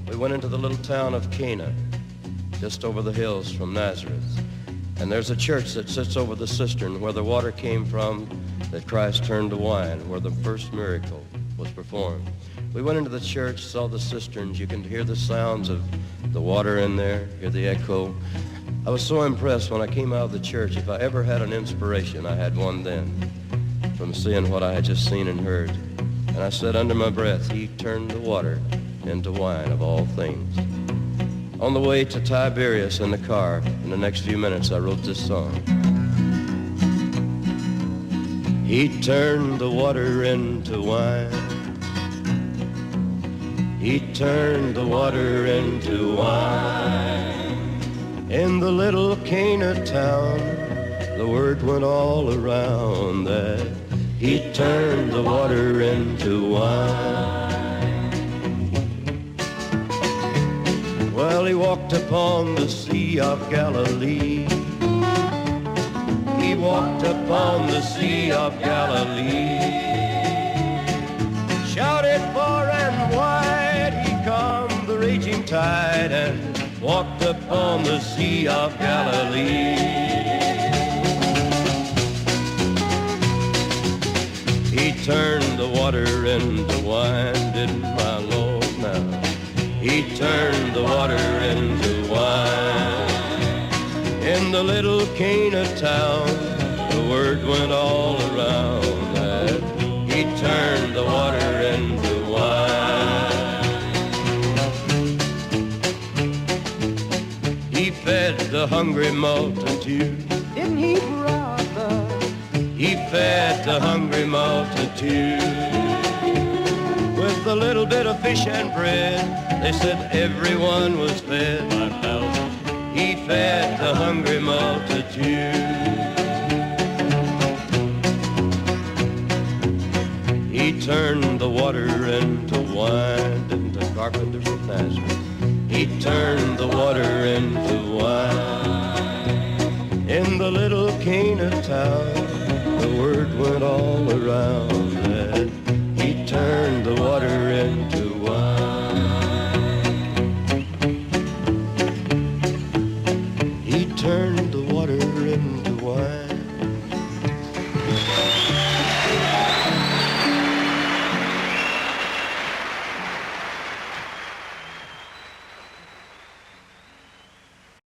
We went into the little town of Cana, just over the hills from Nazareth. And there's a church that sits over the cistern where the water came from that Christ turned to wine, where the first miracle was performed. We went into the church, saw the cisterns. You can hear the sounds of the water in there, hear the echo. I was so impressed when I came out of the church. If I ever had an inspiration, I had one then, from seeing what I had just seen and heard. And I said under my breath, he turned the water into wine of all things. On the way to Tiberias in the car, in the next few minutes, I wrote this song. He turned the water into wine. He turned the water into wine. In the little Cana town, the word went all around that he turned the water into wine. Well, he walked upon the Sea of Galilee. He walked upon the Sea of Galilee. Shouted far and wide, he calmed the raging tide and walked upon the Sea of Galilee. He turned the water into wine, didn't my Lord now? He turned the water into wine. In the little Cana town, the word went all around that he turned the water into wine. He fed the hungry multitude. Didn't he, brother? He fed the hungry multitude with a little bit of fish and bread. They said everyone was fed. 5,000. He fed the hungry multitude. He turned the water into wine, didn't the carpenter from Nazareth? He turned the water into wine. In the little Cana town, the word went all around